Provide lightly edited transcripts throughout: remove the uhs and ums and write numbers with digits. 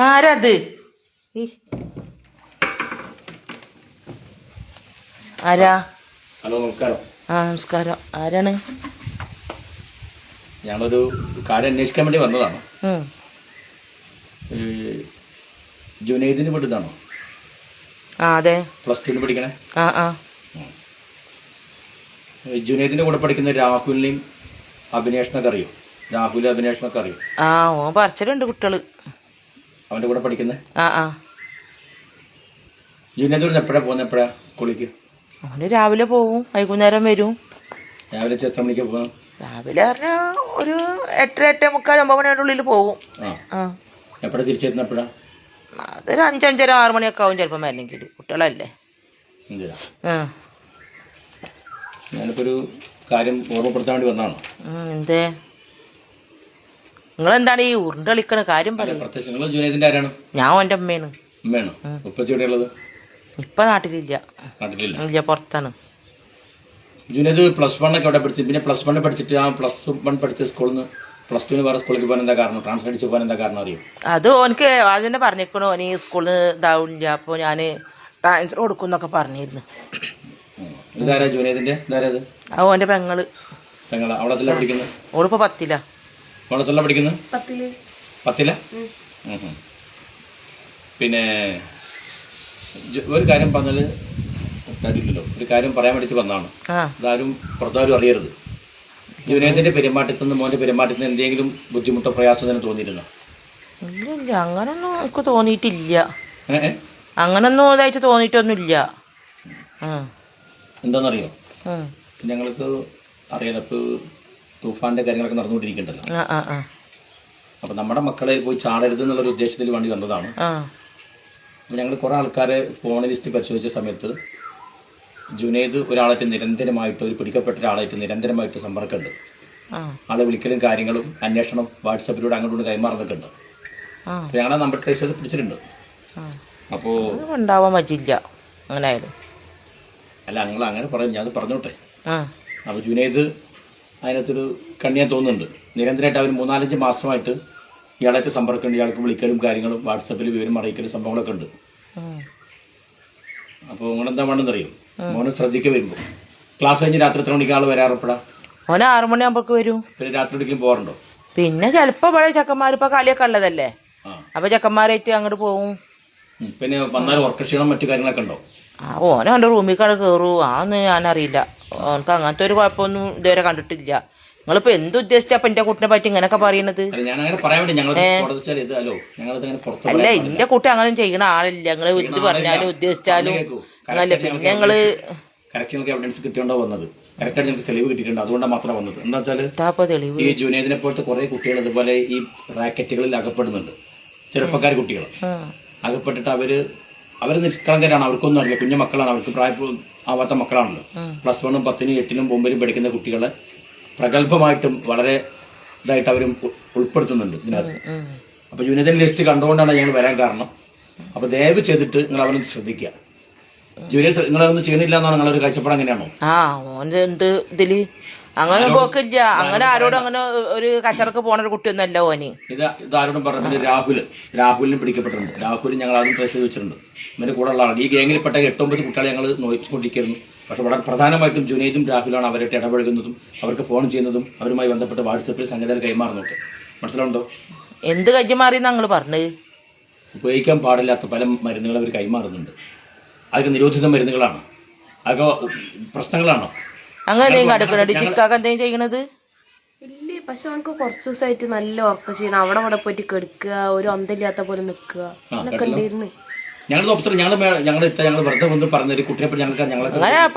ആരത്? ആരാ? ഹലോ, നമസ്കാരം. നമസ്കാരം. ആരാണ്? ഞാനൊരു കാര്യം അന്വേഷിക്കാൻ വേണ്ടി വന്നതാണ്. ജുനൈദിന് വീട്ടിലാണോ? അതെ. +2 പഠിക്കണേ. ജുനൈദിന്റെ കൂടെ പഠിക്കുന്ന രാഹുലിനെയും അഭിനേഷനൊക്കെ അറിയോ? രാഹുൽ അഭിനേഷനൊക്കെ അറിയോ? ഓൻ പറിച്ചിട്ടുണ്ട് കുട്ടികള് അവന്റെ കൂടെ പഠിക്കുന്നത്. ജുനൈദ് എപ്പോഴാ പോകുന്നത്? എപ്പോഴാ സ്കൂളിലേക്ക്? അവന് രാവിലെ പോവും, വൈകുന്നേരം വരും. രാവിലെ എത്ര മണിക്ക് പോകും? രാവിലെ പറഞ്ഞാൽ ഒരു 8, 8:45, 9 മണിയുടെ ഉള്ളിൽ പോവും. എപ്പോഴാ തിരിച്ചെത്തുന്ന? എപ്പോഴാ? അതൊരു 5, 5:30, 6 മണിയൊക്കെ ആവും ചിലപ്പം വരണമെങ്കിൽ. കുട്ടികളല്ലേ. ഞാനിപ്പോ ഒരു കാര്യം ഓർമ്മപ്പെടുത്താൻ വേണ്ടി വന്നതാണ്. എന്തേ? നിങ്ങളെന്താണ് ഈ ഉരുണ്ട് കളിക്കണ കാര്യം പറയും? നിങ്ങൾ ജുനൈദിന്റെ ആരാണ്? ഞാൻ ഓൻ്റെ അമ്മയാണ്. അമ്മയാണോ? ഉപ്പച്ചി എവിടെയുള്ളത്? ഇപ്പൊ നാട്ടിലില്ല. ഇല്ല, പുറത്താണ്. ജുനൈദ് +1 ഒക്കെ എവിടെ പഠിച്ചു? പിന്നെ +1 പഠിച്ചിട്ട് ആ +1 പഠിച്ച സ്കൂളിൽ നിന്ന് +2 വേറെ സ്കൂളിലേക്ക് പോകാൻ എന്താ കാരണം? ട്രാൻസ്ഫർ അടിച്ച് പോകാൻ എന്താ കാരണം അറിയോ? അത് ഓനക്ക് അതിനെ പറഞ്ഞേക്കണോ, ഓന് ഈ സ്കൂളിൽ നിന്ന് ഇതാവില്ല, അപ്പോൾ ഞാൻ ട്രാൻസ്ഫർ കൊടുക്കും എന്നൊക്കെ പറഞ്ഞിരുന്നു. ഇതാരാ ജുനൈദിന്റെ? ഇതാരത്? ഓൻ്റെ പെങ്ങള്. പെങ്ങളാ? അവിടെ പഠിക്കുന്നത്? ഓളിപ്പോ 10ലാ. ഓളത്തുള്ള പഠിക്കുന്നത്? 10ലാ? പിന്നെ ഒരു കാര്യം പറഞ്ഞാൽ കാര്യമില്ലല്ലോ. ഒരു കാര്യം പറയാൻ വേണ്ടിയിട്ട് വന്നതാണ്. അതാരും പുറത്താരും അറിയരുത്. ജുനൈദിന്റെ പെരുമാറ്റത്തിൽ നിന്ന്, മോന്റെ പെരുമാറ്റത്തിൽ നിന്ന് എന്തെങ്കിലും ബുദ്ധിമുട്ടോ പ്രയാസം തന്നെ തോന്നിയിരുന്നോ? ഇല്ല, അങ്ങനൊന്നും എനിക്ക് തോന്നിയിട്ടില്ല. അങ്ങനൊന്നും ഇതായിട്ട് തോന്നിയിട്ടൊന്നുമില്ല. എന്താണെന്നറിയോ, ഞങ്ങൾക്ക് അറിയാലോ, ഇപ്പോൾ തൂഫാന്റെ കാര്യങ്ങളൊക്കെ നടന്നുകൊണ്ടിരിക്കണ്ടല്ലോ. അപ്പൊ നമ്മുടെ മക്കളെ പോയി ചാടരുത് എന്നുള്ളൊരു ഉദ്ദേശത്തിൽ വേണ്ടി വന്നതാണ്. അപ്പോൾ ഞങ്ങൾ കുറേ ആൾക്കാരെ ഫോൺ ലിസ്റ്റ് പരിശോധിച്ച സമയത്ത് ജുനൈദ് ഒരാളായിട്ട് നിരന്തരമായിട്ട്, ഒരു പിടിക്കപ്പെട്ട ഒരാളായിട്ട് നിരന്തരമായിട്ട് സമ്പർക്കമുണ്ട്. ആളെ വിളിക്കലും കാര്യങ്ങളും അന്വേഷണം വാട്സപ്പിലൂടെ അങ്ങോട്ട് കൈമാറുന്നൊക്കെ ഉണ്ട്. അപ്പോൾ ഞങ്ങളെ നമ്പർ ട്രേസ് ചെയ്ത് പിടിച്ചിട്ടുണ്ട്. അപ്പോൾ ഉണ്ടാവാൻ പറ്റില്ല അങ്ങനെ ആയാലും. അല്ല, നിങ്ങൾ അങ്ങനെ പറയും, ഞാൻ പറഞ്ഞോട്ടെ. അപ്പോൾ ജുനൈദ് അതിനകത്തൊരു കണ്ണിയാൻ തോന്നുന്നുണ്ട്. നിരന്തരമായിട്ട് അവർ 3-4 മാസമായിട്ട് ഇയാളായിട്ട് സമ്പർക്കമുണ്ട്. ഇയാൾക്ക് വിളിക്കലും കാര്യങ്ങളും വാട്സപ്പിൽ വിവരം അറിയിക്കലും സംഭവങ്ങളൊക്കെ ഉണ്ട്. അപ്പോൾ നിങ്ങളെന്താ വേണമെന്നറിയും, മോനെ ശ്രദ്ധിക്കുക. വരുമ്പോൾ ക്ലാസ് കഴിഞ്ഞ് രാത്രി എത്ര മണിക്ക് ആൾ വരാറപ്പെടാ? മോനെ 6 മണിയാകുമ്പോഴേക്ക് വരും. പിന്നെ രാത്രി ഒരിക്കലും പോകാറുണ്ടോ? പിന്നെ ചിലപ്പോൾ ഇവിടെ ചെക്കന്മാരിപ്പോൾ കളിയൊക്കെ ഉള്ളതല്ലേ, അപ്പോൾ ചെക്കന്മാരായിട്ട് അങ്ങോട്ട് പോവും. പിന്നെ വന്നാൽ ഉറക്കക്ഷീണം മറ്റു കാര്യങ്ങളൊക്കെ ഉണ്ടോ? ഓനെ അവൻ്റെ റൂമിൽ കയറൂ, അതൊന്നും ഞാനറിയില്ല. ഓനക്ക് അങ്ങനത്തെ ഒരു കുഴപ്പമൊന്നും ഇതുവരെ കണ്ടിട്ടില്ല. നിങ്ങളിപ്പോൾ എന്തുദ്ദേശിച്ചപ്പോൾ എൻ്റെ കുട്ടിനെ പറ്റി ഇങ്ങനെയൊക്കെ പറയണത്? അല്ല, എൻ്റെ കുട്ടി അങ്ങനെ ചെയ്യണ ആളില്ല. നിങ്ങൾ എന്ത് പറഞ്ഞാലും ഉദ്ദേശിച്ചാലും അങ്ങനല്ല. പിന്നെ ഞങ്ങള് കറക്ഷനൽ എവിഡൻസ് കിട്ടിയോണ്ടോ വന്നത്, കറക്റ്റായിട്ട് ഞങ്ങൾക്ക് തെളിവ് കിട്ടിയിട്ടുണ്ട്. അതുകൊണ്ടാണ് മാത്രം വന്നത്. എന്താ വെച്ചാൽ ഈ ജുനൈദിനെ പോലത്തെ കുറെ കുട്ടികൾ ഇതുപോലെ ഈ റാക്കറ്റുകളിൽ അകപ്പെടുന്നുണ്ട്. ചെറുപ്പക്കാർ കുട്ടികൾ അകപ്പെട്ടിട്ട് അവര് നിഷ്കളങ്കരാണ്. അവർക്കൊന്നും അറിയില്ല. കുഞ്ഞു മക്കളാണ്, അവർക്ക് പ്രായം ആവാത്ത മക്കളാണല്ലോ. +1, 10, 8, 9 പഠിക്കുന്ന കുട്ടികളെ പ്രഗത്ഭമായിട്ടും വളരെ ഇതായിട്ട് അവരും ഉൾപ്പെടുത്തുന്നുണ്ട് ഇതിനകത്ത്. അപ്പൊ ജുനൈദിന്റെ ലിസ്റ്റ് കണ്ടുകൊണ്ടാണ് ഞങ്ങൾ വരാൻ കാരണം. അപ്പൊ ദയവ് ചെയ്തിട്ട് നിങ്ങൾ അവരൊന്ന് ശ്രദ്ധിക്കുക. ജുനൈദ് നിങ്ങളൊന്നും ചെയ്യുന്നില്ല എന്നാണ് നിങ്ങളൊരു കാഴ്ചപ്പാട്? അങ്ങനെയാണോ? എന്ത് ഇതില് അങ്ങനെ പോക്കില്ല. അങ്ങനെ ആരോടും അങ്ങനെ ഒരു കച്ചറക്ക് പോണ ഒരു കുട്ടിയൊന്നും അല്ല ഓന്. ഇതാരോടും പറഞ്ഞിട്ട് രാഹുലിന് പിടിക്കപ്പെട്ടിട്ടുണ്ട്. രാഹുലിന് ഞങ്ങൾ ആദ്യം ട്രേസ് ചെയ്ത് വെച്ചിട്ടുണ്ട്. ഇവന്റെ കൂടെ ഉള്ള ആൾ ഈ ഗാങ്ങിൽപ്പെട്ട 8-9 കുട്ടികളെ ഞങ്ങൾ നോക്കിക്കൊണ്ടിരിക്കുന്നു. പക്ഷെ വളരെ പ്രധാനമായിട്ടും ജുനൈദും രാഹുലാണ് അവരായിട്ട് ഇടപഴകുന്നതും അവർക്ക് ഫോൺ ചെയ്യുന്നതും അവരുമായി ബന്ധപ്പെട്ട് വാട്സപ്പിൽ സംഗതികൾ കൈമാറുന്നതൊക്കെ. മനസ്സിലാവുണ്ടോ? എന്ത് കൈമാറി ഞങ്ങൾ പറഞ്ഞത്? ഉപയോഗിക്കാൻ പാടില്ലാത്ത പല മരുന്നുകൾ അവർ കൈമാറുന്നുണ്ട്. അതൊക്കെ നിരോധിത മരുന്നുകളാണ്. അതൊക്കെ പ്രശ്നങ്ങളാണോ? അങ്ങനെ ചെയ്യണത് ഇല്ലേ? പക്ഷെ അവർക്ക് കുറച്ച് ദിവസമായിട്ട് നല്ല ഉറക്കം ചെയ്യണം. അവിടെ പോയിട്ട് കിടക്കുക, ഒരു അന്തമില്ലാത്ത പോലെ നിൽക്കുക, അങ്ങനൊക്കെ ഉണ്ടായിരുന്നു. ഞങ്ങൾ വെറുതെ വന്ന് പറഞ്ഞൊരു കുട്ടിയെ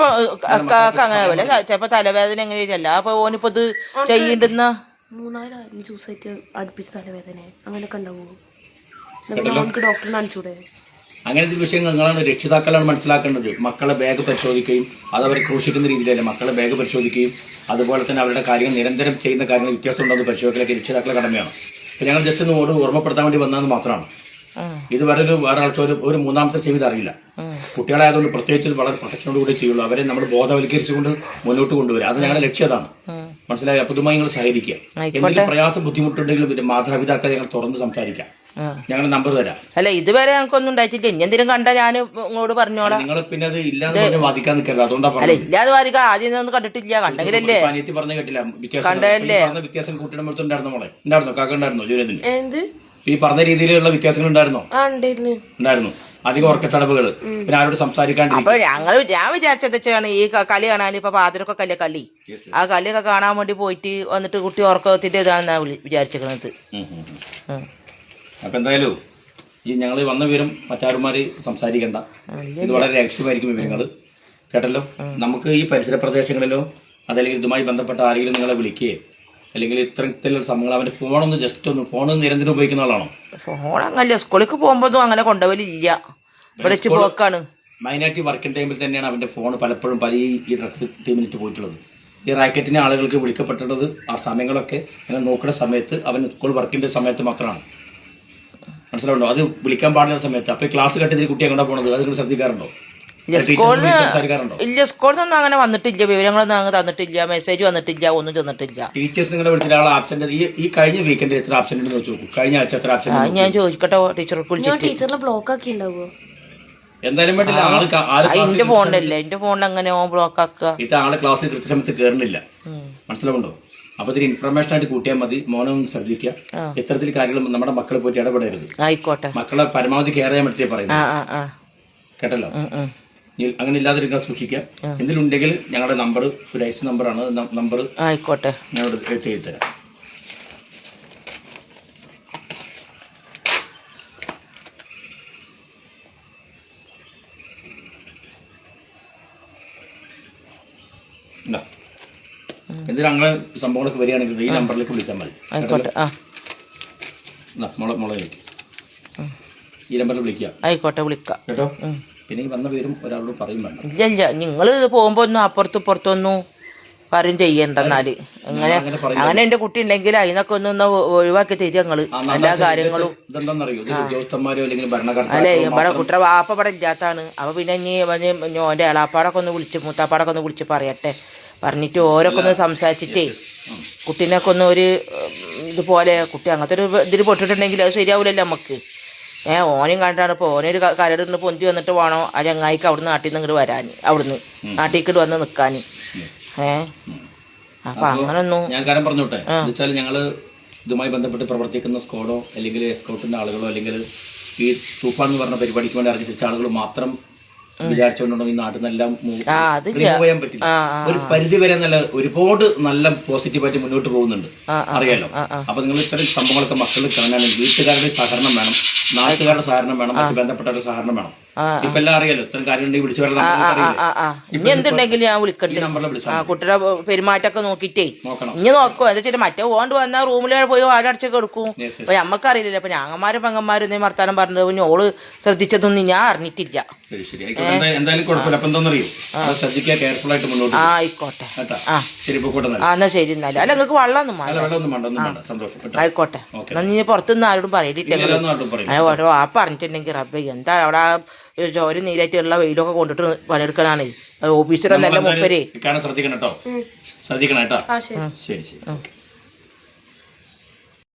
അങ്ങനെ ചിലപ്പോ തലവേദന എങ്ങനെയല്ല. അപ്പൊ ഓനിപ്പോ ഇത് ചെയ്യണ്ടെന്ന 3-5 ദിവസമായിട്ട് അടുപ്പിച്ച് തലവേദന അങ്ങനെയൊക്കെ ഉണ്ടാവുമോ? നമുക്ക് ഡോക്ടറിനെ കാണിച്ചൂടെ? അങ്ങനത്തെ വിഷയങ്ങൾ നിങ്ങളാണ് രക്ഷിതാക്കളാണ് മനസ്സിലാക്കേണ്ടത്. മക്കളെ ബാഗ് പരിശോധിക്കുകയും അത് അവർ ക്രൂശിക്കുന്ന രീതിയിലല്ല. മക്കളെ ബാഗ് പരിശോധിക്കുകയും അതുപോലെ തന്നെ അവരുടെ കാര്യങ്ങൾ നിരന്തരം ചെയ്യുന്ന കാര്യങ്ങൾ വ്യത്യാസം ഉണ്ടോ എന്ന് പരിശോധിക്കലൊക്കെ രക്ഷിതാക്കളെ കടമയാണ്. അപ്പൊ ഞങ്ങൾ ജസ്റ്റ് ഒന്ന് ഓർമ്മപ്പെടുത്താൻ വേണ്ടി വന്നതെന്ന് മാത്രമാണ്. ഇത് വേറെ ആൾക്ക് ഒരു മൂന്നാമത്തെ ചെവി അറിയില്ല. കുട്ടികളായതുകൊണ്ട് പ്രത്യേകിച്ച് വളരെ പ്രൊട്ടക്ഷനോട് കൂടി ചെയ്യുള്ളൂ. അവരെ നമ്മൾ ബോധവൽക്കരിച്ചുകൊണ്ട് മുന്നോട്ട് കൊണ്ടുവരിക, അത് ഞങ്ങളുടെ ലക്ഷ്യം അതാണ്. മനസ്സിലായി? അപ്പൊ ഇതുമായി നിങ്ങൾ സഹകരിക്കുക. എന്തെങ്കിലും പ്രയാസം ബുദ്ധിമുട്ടുണ്ടെങ്കിലും മാതാപിതാക്കളെ ഞങ്ങൾ തുറന്ന് സംസാരിക്കാം. ഞങ്ങൾ നമ്പർ തരാം. അല്ല ഇതുവരെ ഞങ്ങൾക്കൊന്നും ഉണ്ടായിട്ടില്ല. ഇനി എന്തെങ്കിലും കണ്ടാ ഞാൻ ഇങ്ങോട്ട് പറഞ്ഞോളാം. നിങ്ങൾ പിന്നെ അത് ഇല്ലാതെ വാദിക്കാൻ നിൽക്കരുത്. അതുകൊണ്ടാ അല്ല ഇല്ലാതെ വാദിക്കാം. ആദ്യം ഒന്നും കണ്ടിട്ടില്ല, കണ്ടെങ്കിലല്ലേ അനിയത്തി പറഞ്ഞ കേട്ടില്ല. കണ്ടല്ലേ വ്യത്യാസം കൂട്ടിയിടുമ്പോൾ ഉണ്ടായിരുന്നോ മോളെ? ഉണ്ടായിരുന്നോ? കാക്ക ഉണ്ടായിരുന്നോ ജൂനിയതിന്? എന്ത് ഈ പറഞ്ഞ രീതിയിലുള്ള വ്യത്യാസങ്ങൾ ഉണ്ടായിരുന്നോ? ഉണ്ടായിരുന്നു. അധികം ഉറക്കച്ചടവുകൾ, പിന്നെ ആരോട് സംസാരിക്കാണ്ട്. അപ്പൊ ഞാൻ വിചാരിച്ചത് വെച്ചാണ് ഈ കളി കാണാൻ ഇപ്പൊ പാതിരൊക്കെ കളി ആ കളിയൊക്കെ കാണാൻ വേണ്ടി പോയിട്ട് വന്നിട്ട് കുട്ടി ഉറക്കത്തിന്റെ ഇതാണെന്നാ വിചാരിച്ചിരിക്കണത്. അപ്പൊ എന്തായാലും ഈ ഞങ്ങൾ വന്ന വിവരം മറ്റാരുമാര് സംസാരിക്കണ്ട. ഇത് വളരെ രഹസ്യമായിരിക്കും വിവരങ്ങൾ. കേട്ടല്ലോ. നമുക്ക് ഈ പരിസര പ്രദേശങ്ങളിലോ അതല്ലെങ്കിൽ ഇതുമായി ബന്ധപ്പെട്ട ആരെങ്കിലും നിങ്ങളെ വിളിക്കുകയോ അല്ലെങ്കിൽ ഇത്തരത്തിലുള്ള സംഭവങ്ങൾ അവന്റെ ഫോണൊന്ന് ജസ്റ്റ് ഒന്ന് ഫോൺ നിരന്തരം ഉപയോഗിക്കുന്ന ആളാണോ? ഫോൺ അങ്ങനെ സ്കൂളിലേക്ക് പോകുമ്പോഴൊന്നും അങ്ങനെ കൊണ്ടുപോലില്ല. ഇവിടെ പോക്കാണ്. മെയിനായിട്ട് വർക്കിംഗ് ടൈമിൽ തന്നെയാണ് അവന്റെ ഫോൺ പലപ്പോഴും പല ഈ ഡ്രഗ്സ് ടീമിനിട്ട് പോയിട്ടുള്ളത്. ഈ റാക്കറ്റിനെ ആളുകൾക്ക് വിളിക്കപ്പെട്ടിട്ടുള്ളത് ആ സമയങ്ങളൊക്കെ ഞങ്ങൾ നോക്കുന്ന സമയത്ത് അവൻ സ്കൂൾ വർക്കിന്റെ സമയത്ത് മാത്രമാണ്. മനസ്സിലാവുണ്ടോ? അത് വിളിക്കാൻ പാടില്ല സമയത്ത്. അപ്പൊ ക്ലാസ് കട്ടിട്ട് കുട്ടി എങ്ങോട്ടാ പോണത് അത് നിങ്ങൾ ശ്രദ്ധിക്കാറുണ്ടോ? ഇല്ല, സ്കൂളിനൊന്നും അങ്ങനെ വന്നിട്ടില്ല, വിവരങ്ങളൊന്നും അങ്ങനെ തന്നിട്ടില്ല, മെസ്സേജ് വന്നിട്ടില്ല, ഒന്നും തന്നിട്ടില്ല. ടീച്ചേഴ്സ് നിങ്ങളെ വിളിച്ചിട്ട് ആൾ ആബ്സെന്റ് ഈ കഴിഞ്ഞ വീക്കെൻഡ് എത്ര ആബ്സെന്റ് ഉണ്ടെന്ന് വെച്ച് നോക്കൂ. കഴിഞ്ഞ ആഴ്ച എത്ര ആബ്സെന്റ്? ഞാൻ ചോദിക്കട്ടെ ടീച്ചർക്ക് വിളിച്ചിട്ട്. ബ്ലോക്ക് ആക്കി ഉണ്ടാവോ? എന്തായാലും വേണ്ടില്ല. എന്റെ ഫോണിലല്ലേ, എന്റെ ഫോണിൽ അങ്ങനെ ബ്ലോക്ക് ആക്കുക. ഇത് ആള് ക്ലാസ്സിൽ കൃത്യസമയത്ത് കയറുന്നില്ല. മനസ്സിലാവുണ്ടോ? അപ്പൊ ഇതിന് ഇൻഫർമേഷൻ ആയിട്ട് കൂട്ടിയാൽ മതി. മോനെ ഒന്ന് ശ്രദ്ധിക്കുക. ഇത്തരത്തിൽ കാര്യങ്ങൾ നമ്മുടെ മക്കളെ പോയിട്ട് ഇടപെടരുത്. ആയിക്കോട്ടെ. മക്കളെ പരമാവധി കെയർ ചെയ്യാൻ പറ്റിയേ പറയുന്നത്. കേട്ടല്ലോ. അങ്ങനെ ഇല്ലാതിരിക്കാൻ സൂക്ഷിക്കാം. എന്തിലുണ്ടെങ്കിൽ ഞങ്ങളുടെ നമ്പർ ഒരു ഐസ് നമ്പറാണ്. നമ്പർ ആയിക്കോട്ടെ ഞാൻ എഴുതി തരാം. എന്തിനും അങ്ങനെ സംഭവങ്ങളൊക്കെ വരികയാണെങ്കിൽ ഈ നമ്പറിലേക്ക് വിളിച്ചാൽ മതി. മുളക് ഈ നമ്പറിൽ വിളിക്കുക. ആയിക്കോട്ടെ, വിളിക്കാം കേട്ടോ. പിന്നെ ഈ വന്ന പേരും ഒരാളോട് പറയും വേണ്ട. ഇല്ല നിങ്ങൾ പോകുമ്പോ ഒന്നും അപ്പുറത്തും പുറത്തൊന്നും പറയും ചെയ്യണ്ടെന്നാല്. അങ്ങനെ എന്റെ കുട്ടി ഉണ്ടെങ്കിൽ അതിനൊക്കെ ഒന്ന് ഒഴിവാക്കി തരിക നിങ്ങള് എല്ലാ കാര്യങ്ങളും. അല്ലേ ഇവിടെ കുട്ടിയുടെ വാപ്പ ഇവിടെ ഇല്ലാത്താണ്. അപ്പൊ പിന്നെ ഇനി ഓന്റെ ഏളാപ്പാടൊക്കെ ഒന്ന് വിളിച്ച് മൂത്താപ്പാടൊക്കെ ഒന്ന് വിളിച്ച് പറയട്ടെ. പറഞ്ഞിട്ട് ഓരൊക്കെ ഒന്ന് സംസാരിച്ചിട്ടേ കുട്ടീനൊക്കെ ഒന്ന് ഒരു ഇതുപോലെ കുട്ടി അങ്ങനത്തെ ഒരു ഇതിൽ പൊട്ടിട്ടുണ്ടെങ്കിൽ അത് ശരിയാവൂലല്ലോ നമുക്ക്. ഓനെയും കണ്ടാണ് ഇപ്പോൾ ഓനൊരു കരടിന്ന് പൊന്തി വന്നിട്ട് വേണോ ആ ചങ്ങായിക്ക് അവിടുന്ന് നാട്ടിൽ നിന്ന് ഇങ്ങോട്ട് വരാൻ, അവിടുന്ന് നാട്ടിൽ വന്ന് നിൽക്കാൻ. അപ്പൊ അങ്ങനൊന്നും ഞാൻ കാര്യം പറഞ്ഞോട്ടെ. എന്നുവെച്ചാൽ ഞങ്ങള് ഇതുമായി ബന്ധപ്പെട്ട് പ്രവർത്തിക്കുന്ന സ്ക്വാഡോ അല്ലെങ്കിൽ എസ്കൗട്ടിന്റെ ആളുകളോ അല്ലെങ്കിൽ ഈ തൂഫാൻ എന്ന് പറഞ്ഞ പരിപാടിക്ക് വേണ്ടി ഇറങ്ങിച്ച ആളുകൾ മാത്രം വിചാരിച്ചുകൊണ്ടുണ്ടോ ഈ നാട്ടിൽ നിന്നെല്ലാം പോയാൻ പറ്റില്ല. ഒരു പരിധി വരെ നല്ല ഒരുപാട് നല്ല പോസിറ്റീവായിട്ട് മുന്നോട്ട് പോകുന്നുണ്ട്, അറിയാലോ. അപ്പൊ നിങ്ങൾ ഇത്തരം സംഭവങ്ങളൊക്കെ മക്കൾ കാണാനും വീട്ടുകാരുടെ സഹകരണം വേണം, നാട്ടുകാരുടെ സഹകരണം വേണം, മറ്റു ബന്ധപ്പെട്ടവരുടെ സഹകരണം വേണം. ഇപ്പൊ എല്ലാം അറിയാലോ. ഇത്തരം കാര്യങ്ങളുണ്ടെങ്കിൽ വിളിച്ചു ഇനി എന്തുണ്ടെങ്കിലും ഞാൻ വിളിക്കണ്ടേ. കുട്ടിയുടെ പെരുമാറ്റമൊക്കെ നോക്കിട്ടേ ഇനി നോക്കോ. എന്താ വെച്ചാൽ മറ്റേ ഓണ്ട് വന്നാൽ റൂമിൽ പോയി ആരടച്ചൊക്കെ എടുക്കും. അപ്പൊ ഞമ്മക്കറിയില്ലല്ലോ. അപ്പൊ ഞങ്ങന്മാരും പെങ്ങന്മാരും എന്തെങ്കിലും വർത്താനം പറഞ്ഞത് പിന്നെ ഓള് ശ്രദ്ധിച്ചതൊന്നും ഞാൻ അറിഞ്ഞിട്ടില്ല. ആയിക്കോട്ടെ. എന്നാ ശരി. എന്നാലും അല്ല നിങ്ങൾക്ക് വെള്ളമൊന്നും വേണ്ട. ആയിക്കോട്ടെ. എന്നാ നീ പുറത്തുനിന്ന് ആരോടും പറയണ്ടിട്ടെങ്കിലും ഓരോ ആ പറഞ്ഞിട്ടുണ്ടെങ്കിൽ റബ്ബേ എന്താ അവിടെ ചോര നീരായിട്ടുള്ള വെയിലൊക്കെ കൊണ്ടിട്ട് പണിയെടുക്കാനാണ് ഓഫീസർ എന്നല്ല മൂപ്പര്. ശ്രദ്ധിക്കണം കേട്ടോ. ശ്രദ്ധിക്കണം കേട്ടോ. ശരി ശരി.